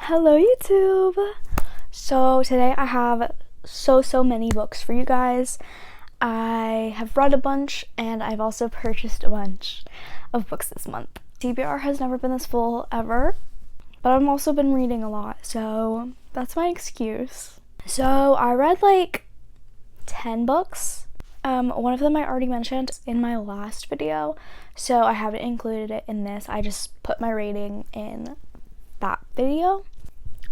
Hello YouTube! So today I have so many books for you guys. I have read a bunch and I've also purchased a bunch of books this month. TBR has never been this full ever, but I've also been reading a lot, so that's my excuse. So I read like 10 books. One of them I already mentioned in my last video, so I haven't included it in this. I just put my rating in that video.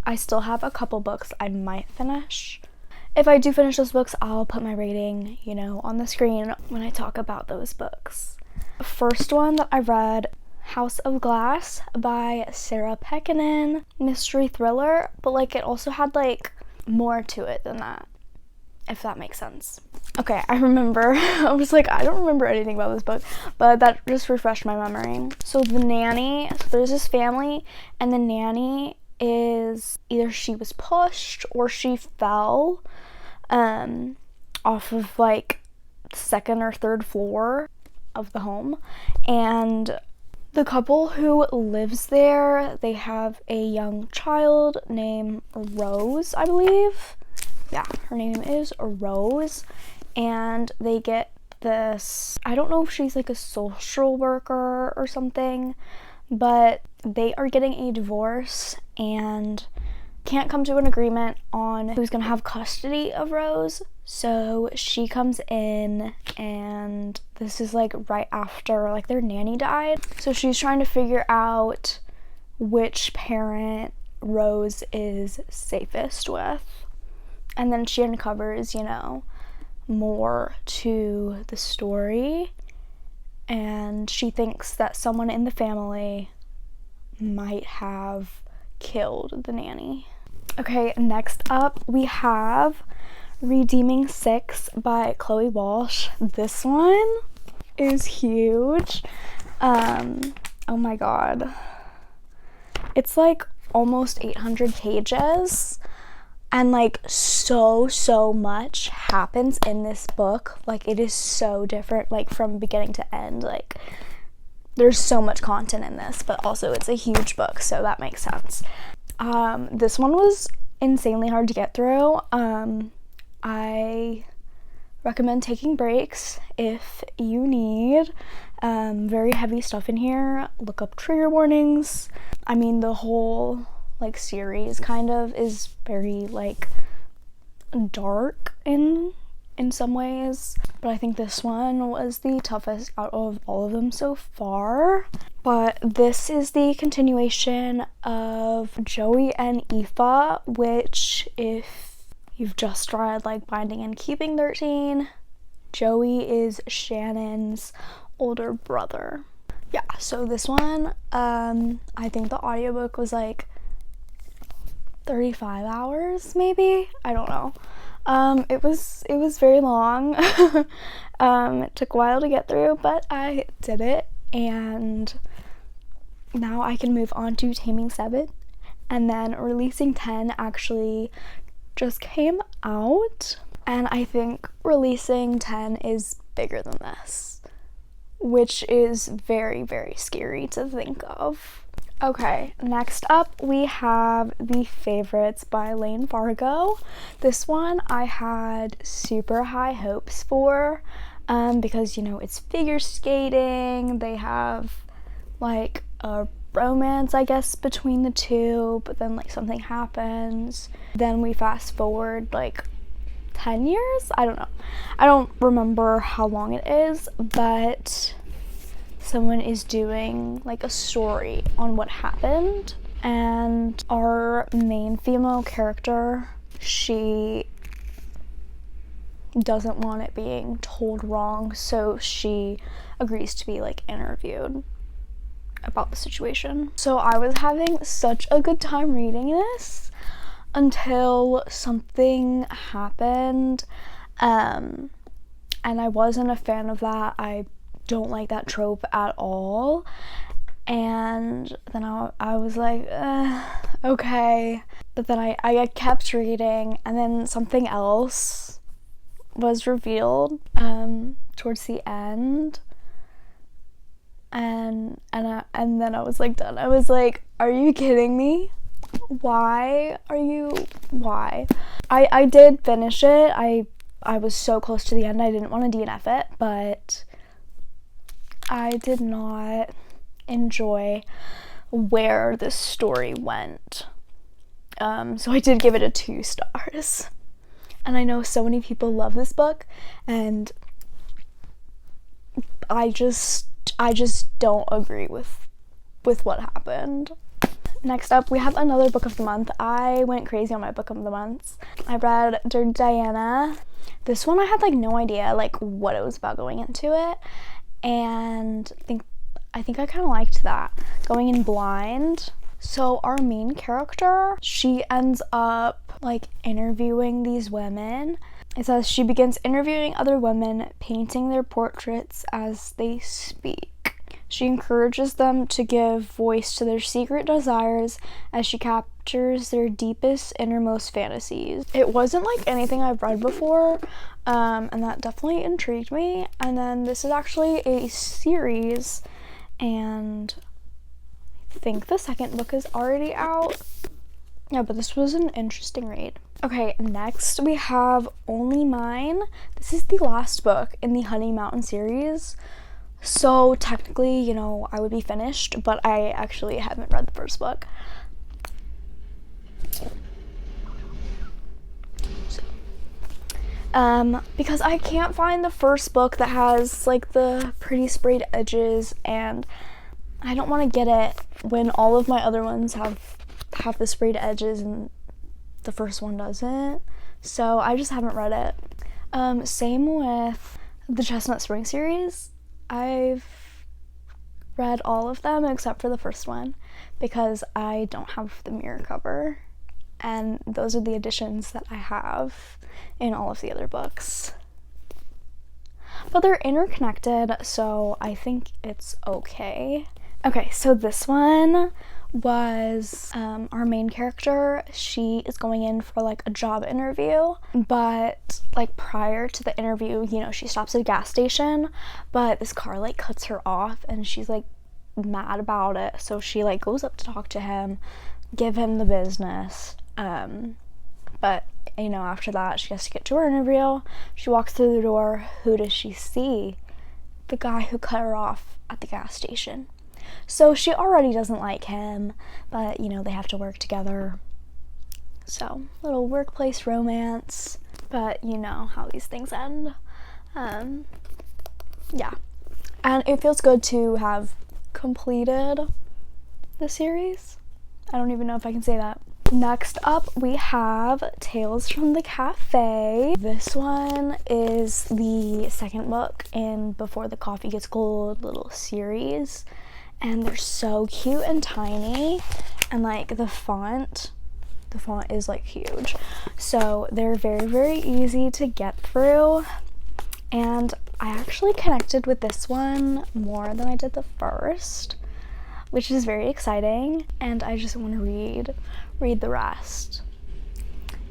I still have a couple books I might finish. If I do finish those books, I'll put my rating, on the screen when I talk about those books. The first one that I read, House of Glass by Sarah Pekkanen. Mystery thriller, but it also had more to it than that, if that makes sense. Okay, I remember. I was like, I don't remember anything about this book, but that just refreshed my memory. So there's this family, and the nanny is either she was pushed or she fell off of the second or third floor of the home, and the couple who lives there, they have a young child named Rose, I believe. Yeah, her name is Rose, and they get this, I don't know if she's a social worker or something, but they are getting a divorce and can't come to an agreement on who's gonna have custody of Rose. So she comes in, and this is right after their nanny died. So she's trying to figure out which parent Rose is safest with. And then she uncovers, more to the story, and she thinks that someone in the family might have killed the nanny. Okay, next up we have Redeeming Six by Chloe Walsh. This one is huge. Oh my god. It's almost 800 pages. And so much happens in this book. It is so different, from beginning to end. There's so much content in this, but also it's a huge book, so that makes sense. This one was insanely hard to get through. I recommend taking breaks if you need. Very heavy stuff in here. Look up trigger warnings. I mean, the whole series kind of is very dark in some ways, but I think this one was the toughest out of all of them so far. But this is the continuation of Joey and Aoife, which, if you've just read Binding and Keeping 13, Joey is Shannon's older brother. Yeah, so this one, I think the audiobook was 35 hours maybe, I don't know. It was very long. It took a while to get through, but I did it, and now I can move on to Taming 7, and then Releasing 10 actually just came out, and I think Releasing 10 is bigger than this, which is very scary to think of. Okay, next up we have The Favorites by Lane Fargo. This one I had super high hopes for, because it's figure skating. They have a romance, I guess, between the two, but then something happens. Then we fast forward 10 years? I don't know. I don't remember how long it is, but someone is doing a story on what happened, and our main female character, she doesn't want it being told wrong, so she agrees to be interviewed about the situation. So I was having such a good time reading this until something happened, and I wasn't a fan of that. I don't like that trope at all, and then I was like, okay, but then I kept reading, and then something else was revealed towards the end, and then I was done. I was like, are you kidding me? why? I did finish it. I was so close to the end. I didn't want to DNF it, but I did not enjoy where the story went. So I did give it a 2 stars. And I know so many people love this book, and I just don't agree with what happened. Next up, we have another book of the month. I went crazy on my book of the months. I read Dirty Diana. This one I had like no idea like what it was about going into it, and I think I kind of liked that, going in blind. So our main character, she ends up like interviewing these women. It says she begins interviewing other women, painting their portraits as they speak. She encourages them to give voice to their secret desires as she captures their deepest, innermost fantasies. It wasn't like anything I've read before, and that definitely intrigued me. And then this is actually a series, and I think the second book is already out. Yeah, but this was an interesting read. Okay, next we have Only Mine. This is the last book in the Honey Mountain series. So technically, you know, I would be finished, but I actually haven't read the first book. Because I can't find the first book that has like the pretty sprayed edges, and I don't want to get it when all of my other ones have the sprayed edges and the first one doesn't. So I just haven't read it. Same with the Chestnut Spring series. I've read all of them except for the first one because I don't have the mirror cover, and those are the editions that I have in all of the other books. But they're interconnected, so I think it's okay. Okay, so this one was our main character. She is going in for like a job interview, but like prior to the interview, you know, she stops at a gas station, but this car like cuts her off and she's like mad about it. So she like goes up to talk to him, give him the business, but you know, after that she has to get to her interview. She walks through the door. Who does she see? The guy who cut her off at the gas station. So she already doesn't like him, but you know, they have to work together. So, little workplace romance, but you know how these things end. Yeah. And it feels good to have completed the series. I don't even know if I can say that. Next up, we have Tales from the Cafe. This one is the second book in Before the Coffee Gets Cold little series. And they're so cute and tiny, and like the font is like huge. So they're very, very easy to get through. And I actually connected with this one more than I did the first, which is very exciting. And I just want to read the rest.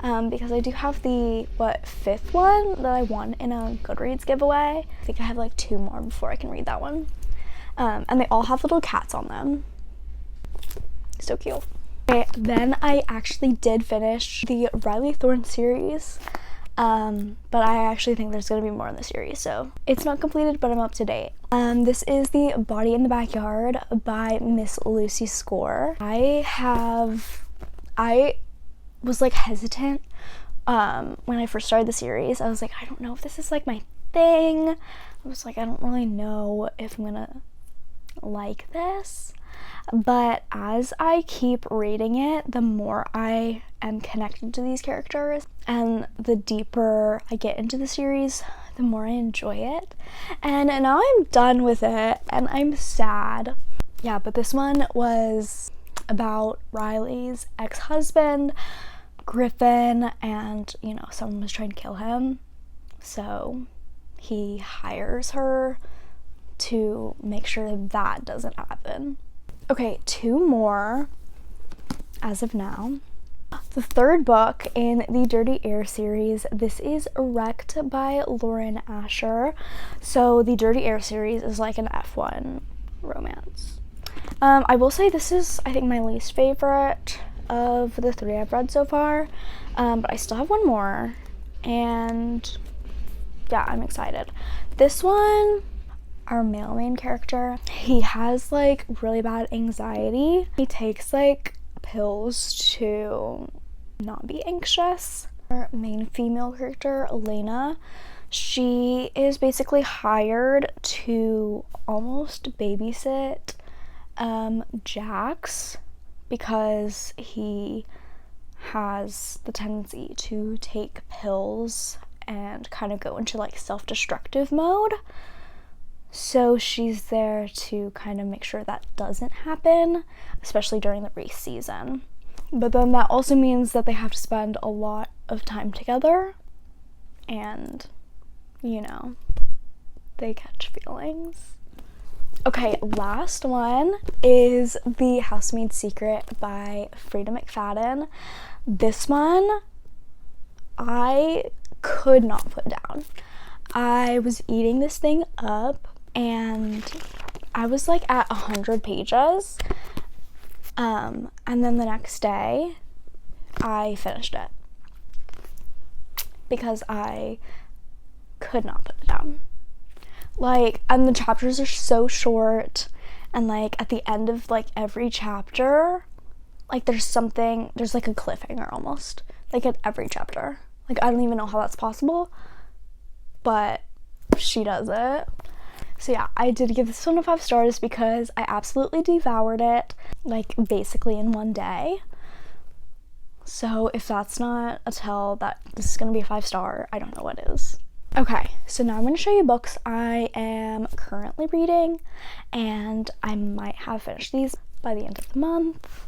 Because I do have the, 5th one that I won in a Goodreads giveaway. I think I have like 2 more before I can read that one. And they all have little cats on them. So cute. Okay, then I actually did finish the Riley Thorne series, but I actually think there's going to be more in the series, so it's not completed, but I'm up to date. This is the Body in the Backyard by Miss Lucy Score. I was like hesitant when I first started the series. I was like, I don't know if this is like my thing. I was like, I don't really know if I'm gonna like this, but as I keep reading it, the more I am connected to these characters, and the deeper I get into the series, the more I enjoy it. And now I'm done with it, and I'm sad. Yeah, but this one was about Riley's ex-husband, Griffin, and you know, someone was trying to kill him, so he hires her to make sure that doesn't happen. Okay, 2 more as of now. The 3rd book in the Dirty Air series, this is Wrecked by Lauren Asher. So the Dirty Air series is like an F1 romance. I will say this is, I think, my least favorite of the 3 I've read so far, but I still have one more, and yeah, I'm excited. This one, our male main character, he has like really bad anxiety. He takes like pills to not be anxious. Our main female character, Elena, she is basically hired to almost babysit Jax because he has the tendency to take pills and kind of go into like self-destructive mode. So she's there to kind of make sure that doesn't happen, especially during the race season. But then that also means that they have to spend a lot of time together, and, you know, they catch feelings. Okay, last one is The Housemaid's Secret by Frida McFadden. This one, I could not put down. I was eating this thing up, and I was like at 100 pages, and then the next day I finished it because I could not put it down. Like, and the chapters are so short, and like at the end of like every chapter, like there's like a cliffhanger almost, like at every chapter. Like, I don't even know how that's possible, but she does it. So yeah, I did give this one a 5 stars because I absolutely devoured it, like basically in one day. So if that's not a tell that this is gonna be a 5-star, I don't know what is. Okay, so now I'm gonna show you books I am currently reading, and I might have finished these by the end of the month,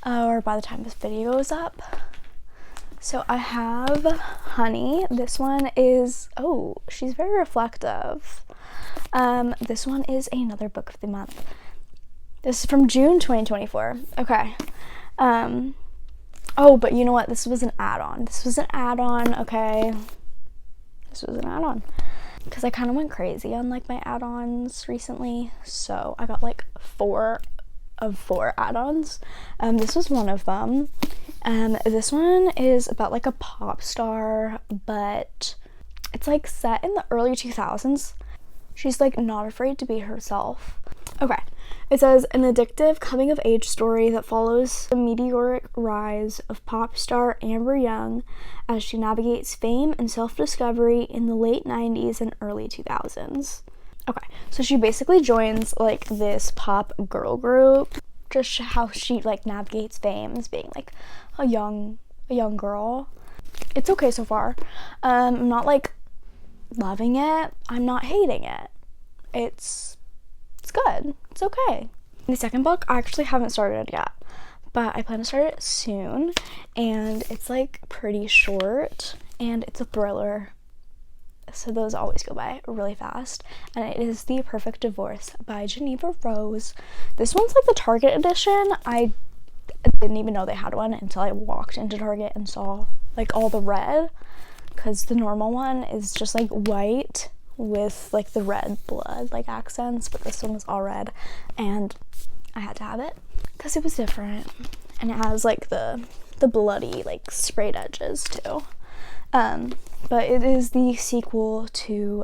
or by the time this video goes up. So I have Honey. This one is, oh, she's very reflective. This one is another book of the month. This is from June 2024. Okay. Oh, but you know what? This was an add-on. Okay. This was an add-on. Because I kind of went crazy on like my add-ons recently. So I got like 4 of 4 add-ons. This was one of them. This one is about like a pop star, but it's like set in the early 2000s. She's like not afraid to be herself. Okay, it says an addictive coming of age story that follows the meteoric rise of pop star Amber Young as she navigates fame and self-discovery in the late 90s and early 2000s. Okay, so she basically joins like this pop girl group. Just how she like navigates fame as being like a young girl. It's okay so far. I'm not like loving it. I'm not hating it. It's good. It's okay. The second book I actually haven't started yet, but I plan to start it soon, and it's like pretty short, and it's a thriller. So those always go by really fast, and it is The Perfect Divorce by Geneva Rose. This one's like the Target edition. I didn't even know they had one until I walked into Target and saw like all the red, because the normal one is just like white with like the red blood like accents, but this one was all red, and I had to have it because it was different, and it has like the bloody like sprayed edges too. But it is the sequel to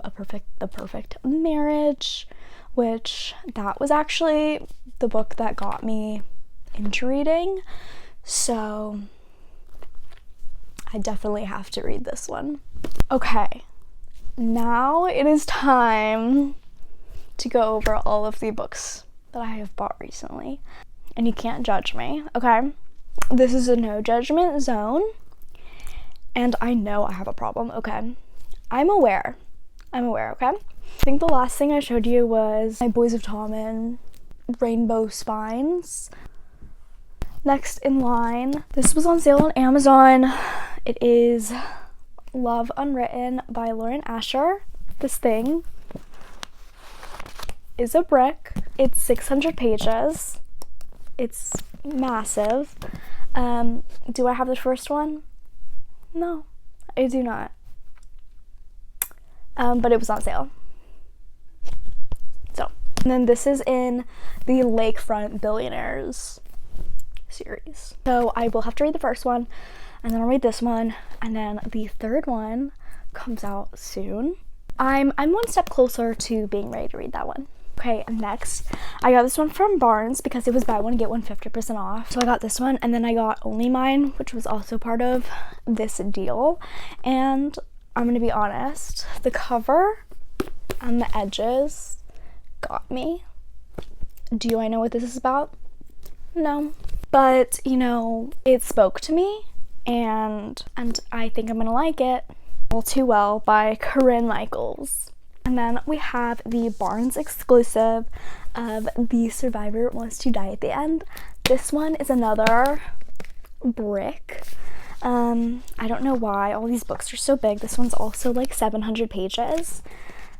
The Perfect Marriage, which that was actually the book that got me into reading, so I definitely have to read this one. Okay, now it is time to go over all of the books that I have bought recently, and you can't judge me, okay? This is a no judgment zone, and I know I have a problem, okay? I'm aware, okay? I think the last thing I showed you was My Boys of Tommen, Rainbow Spines. Next in line, this was on sale on Amazon. It is Love Unwritten by Lauren Asher. This thing is a brick. It's 600 pages. It's massive. Do I have the first one? No, I do not. But it was on sale. And then this is in the Lakefront Billionaires series. So I will have to read the first one, and then I'll read this one, and then the third one comes out soon. I'm one step closer to being ready to read that one. Okay, next, I got this one from Barnes because it was buy one get one 50% off. So I got this one, and then I got Only Mine, which was also part of this deal. And I'm gonna be honest, the cover and the edges got me. Do I know what this is about? No. But, you know, it spoke to me, and I think I'm gonna like it. All Too Well by Corinne Michaels. And then we have the Barnes exclusive of The Survivor Wants to Die at the End. This one is another brick. I don't know why all these books are so big. This one's also like 700 pages,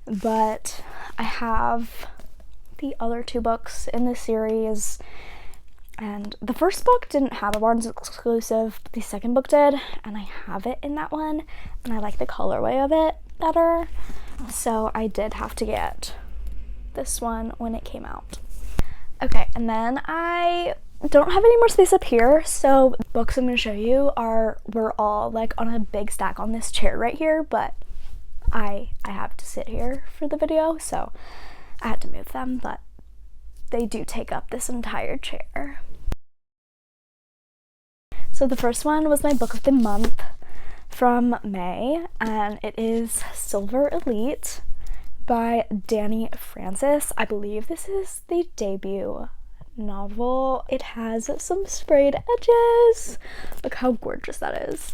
but I have the other two books in this series, and the first book didn't have a Barnes exclusive, but the second book did, and I have it in that one, and I like the colorway of it better. So I did have to get this one when it came out. Okay, and then I don't have any more space up here, so the books I'm going to show you were all like on a big stack on this chair right here, but I have to sit here for the video, so I had to move them, but they do take up this entire chair. So the first one was my book of the month from May, and it is Silver Elite by Danny Francis. I believe this is the debut novel. It has some sprayed edges. Look how gorgeous that is.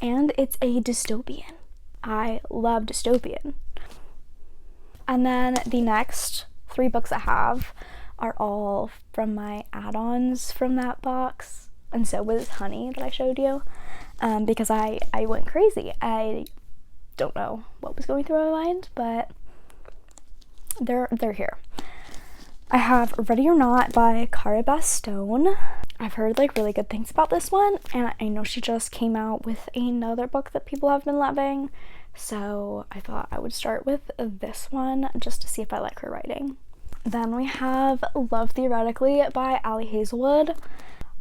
And it's a dystopian. I love dystopian. And then the next 3 books I have are all from my add-ons from that box. And so was Honey that I showed you. Because I went crazy. I don't know what was going through my mind, but they're here. I have Ready or Not by Cara Bastone. I've heard like really good things about this one, and I know she just came out with another book that people have been loving, so I thought I would start with this one just to see if I like her writing. Then we have Love Theoretically by Allie Hazelwood.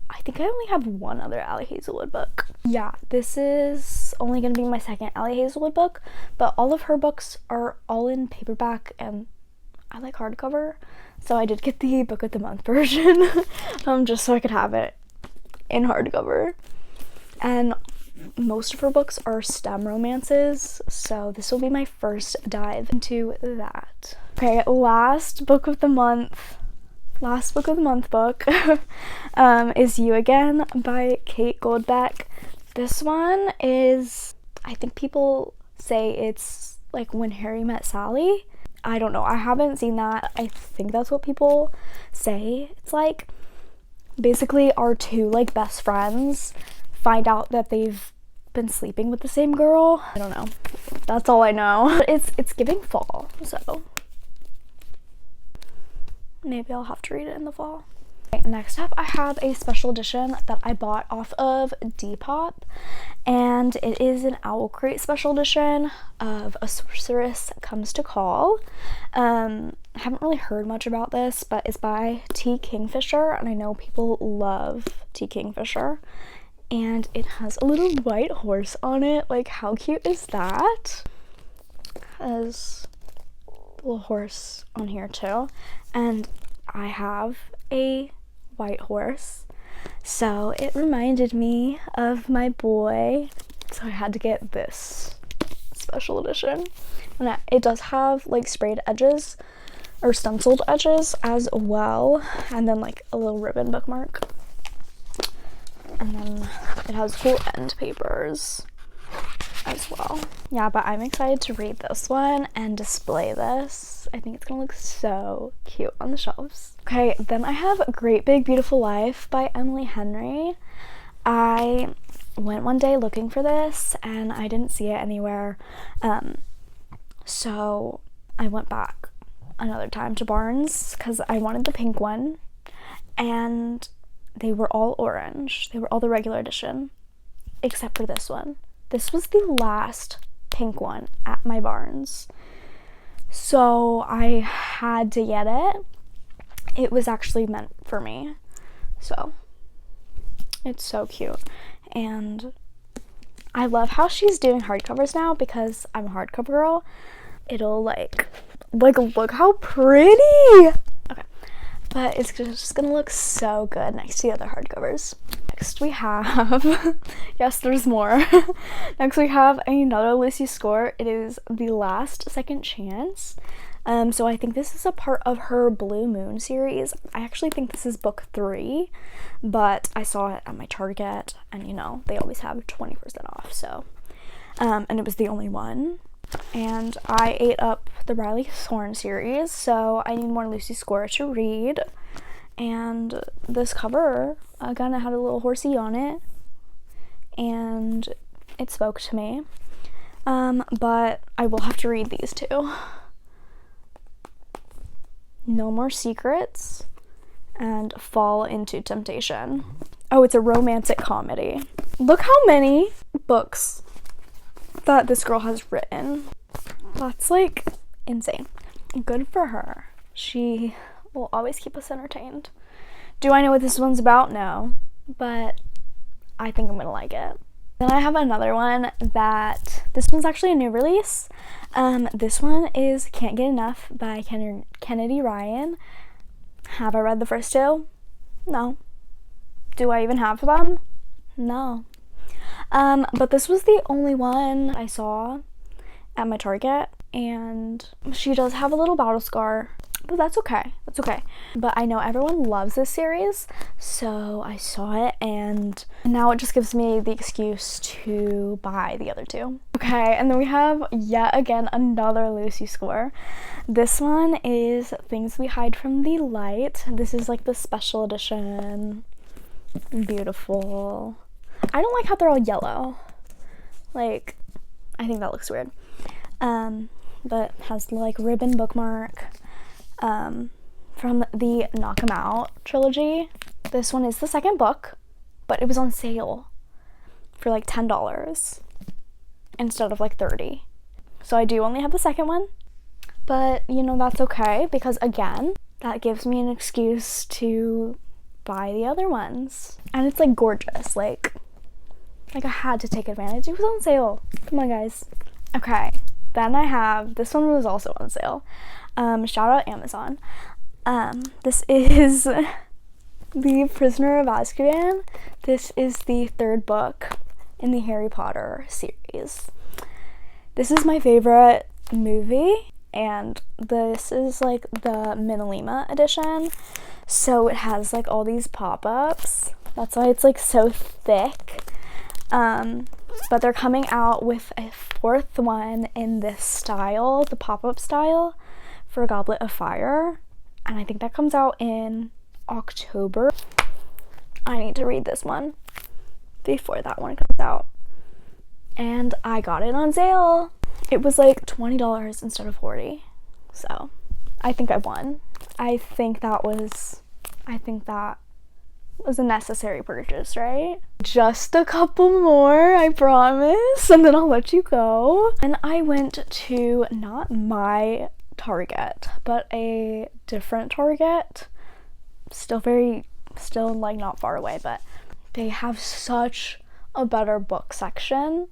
I think I only have one other Allie Hazelwood book. Yeah, this is only going to be my second Allie Hazelwood book, but all of her books are all in paperback, and I like hardcover, so I did get the book of the month version just so I could have it in hardcover. And most of her books are STEM romances, so this will be my first dive into that. Okay, last book of the month book is You Again by Kate Goldbeck. This one is, I think people say it's like When Harry Met Sally. I don't know, I haven't seen that. I think that's what people say. It's like basically our two like best friends find out that they've been sleeping with the same girl. I don't know, that's all I know. It's giving fall, so maybe I'll have to read it in the fall. Okay, next up I have a special edition that I bought off of Depop, and it is an Owl Crate special edition of A Sorceress Comes to Call. I haven't really heard much about this, but it's by T. Kingfisher, and I know people love T. Kingfisher. And it has a little white horse on it. Like, how cute is that? Has a little horse on here too, and I have a white horse, so it reminded me of my boy, so I had to get this special edition. And it does have like sprayed edges or stenciled edges as well, and then like a little ribbon bookmark, and then it has cool end papers as well. Yeah, but I'm excited to read this one and display this. I think it's gonna look so cute on the shelves. Okay, then I have Great Big Beautiful Life by Emily Henry. I went one day looking for this and I didn't see it anywhere, so I went back another time to Barnes because I wanted the pink one, and they were all orange. They were all the regular edition except for this one. This was the last pink one at my Barnes, so I had to get it. It was actually meant for me, so It's so cute. And I love how she's doing hardcovers now because I'm a hardcover girl. It'll like look how pretty. Okay, but it's just gonna look so good next to the other hardcovers. Next we have, yes, there's more. Next we have another Lucy score. It is The Last Second Chance. So I think this is a part of her Blue Moon series. I actually think this is book 3, but I saw it at my Target, and you know, they always have 20% off, so, and it was the only one. And I ate up the Riley Thorne series, so I need more Lucy score to read. And this cover kind of had a little horsey on it, and it spoke to me. But I will have to read these two. No More Secrets and Fall Into Temptation. Oh, it's a romantic comedy. Look how many books that this girl has written. That's like insane. Good for her. She will always keep us entertained. Do I know what this one's about? No, but I think I'm gonna like it. Then I have another one that, this one's actually a new release. This one is Can't Get Enough by Kennedy Ryan. Have I read the first 2? No. Do I even have them? No. But this was the only one I saw at my Target, and she does have a little battle scar, but that's okay. That's okay. But I know everyone loves this series, so I saw it, and now it just gives me the excuse to buy the other 2. Okay, and then we have yet again another Lucy score. This one is Things We Hide from the Light. This is like the special edition. Beautiful. I don't like how they're all yellow. Like, I think that looks weird. But has like ribbon bookmark. From the Knock 'Em Out trilogy. This one is the second book, but it was on sale for like $10 instead of like $30. So I do only have the second one, but you know, that's okay, because again, that gives me an excuse to buy the other ones. And it's like gorgeous, like I had to take advantage. It was on sale. Come on, guys. Okay, then I have, this one was also on sale. Shout out Amazon. This is The Prisoner of Azkaban. This is the 3rd book in the Harry Potter series. This is my favorite movie, and this is like the Minalima edition. So it has like all these pop-ups. That's why it's like so thick. But they're coming out with a 4th one in this style, the pop-up style, for Goblet of Fire, and I think that comes out in October. I need to read this one before that one comes out, and I got it on sale. It was like $20 instead of $40, so I think I won. I think that was a necessary purchase, right? Just a couple more, I promise, and then I'll let you go. And I went to not my Target, but a different Target, still like not far away, but they have such a better book section.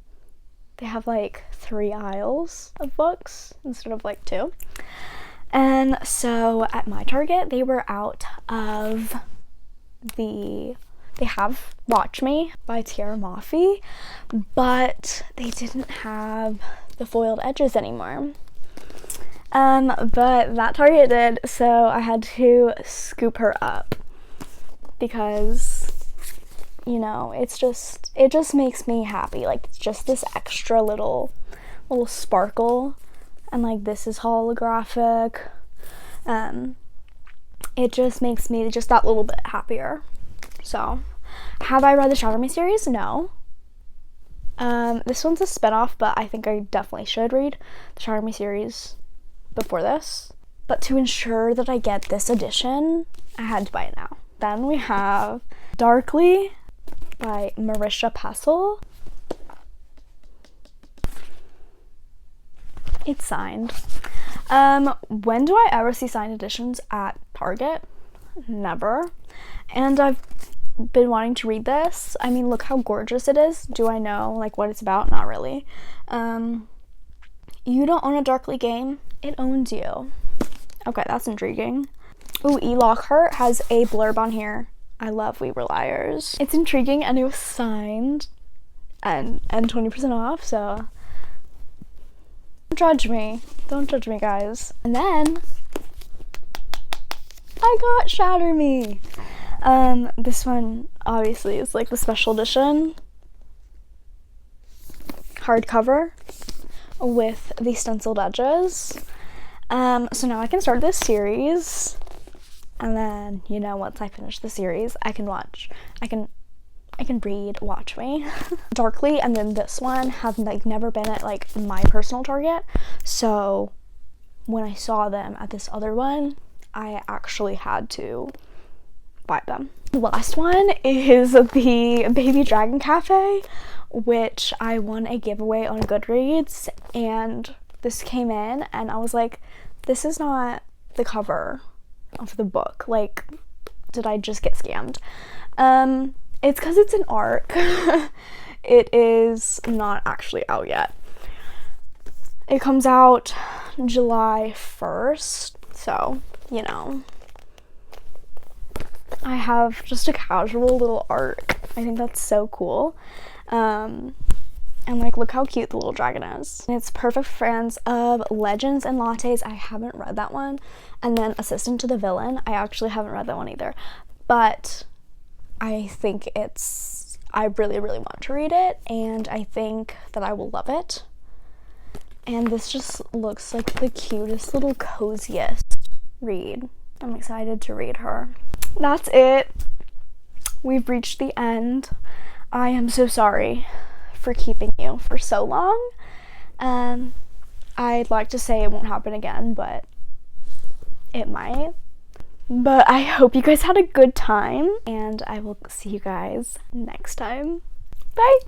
They have like 3 aisles of books instead of like 2. And so at my Target, they were out of they have Watch Me by Tiara Mafi, but they didn't have the foiled edges anymore. But that Target did, so I had to scoop her up because, you know, it just makes me happy. Like, it's just this extra little sparkle, and like this is holographic. It just makes me just that little bit happier. So, have I read the Shatter Me series? No. This one's a spinoff, but I think I definitely should read the Shatter Me series before this. But to ensure that I get this edition, I had to buy it now. Then we have Darkly by Marisha Pessel. It's signed. When do I ever see signed editions at Target? Never. And I've been wanting to read this. I mean, look how gorgeous it is. Do I know like what it's about? Not really. You don't own a Darkly game, it owns you. Okay, that's intriguing. Ooh, E. Lockhart has a blurb on here. I love We Were Liars. It's intriguing and it was signed and 20% off, so don't judge me. Don't judge me, guys. And then I got Shatter Me. This one obviously is like the special edition hardcover with the stenciled edges. So now I can start this series, and then, you know, once I finish the series, I can read Watch Me. Darkly and then this one have like never been at like my personal Target, so when I saw them at this other one, I actually had to buy them. The last one is the Baby Dragon Cafe, which I won a giveaway on Goodreads, and this came in and I was like, this is not the cover of the book. Like, did I just get scammed? It's because it's an ARC. It is not actually out yet. It comes out July 1st, so, you know. I have just a casual little ARC. I think that's so cool. And like, look how cute the little dragon is. And it's perfect for fans of Legends and Lattes. I haven't read that one. And then Assistant to the Villain. I actually haven't read that one either. But I think I really, really want to read it. And I think that I will love it. And this just looks like the cutest little coziest read. I'm excited to read her. That's it. We've reached the end. I am so sorry for keeping you for so long. I'd like to say it won't happen again, but it might. But I hope you guys had a good time, and I will see you guys next time. Bye!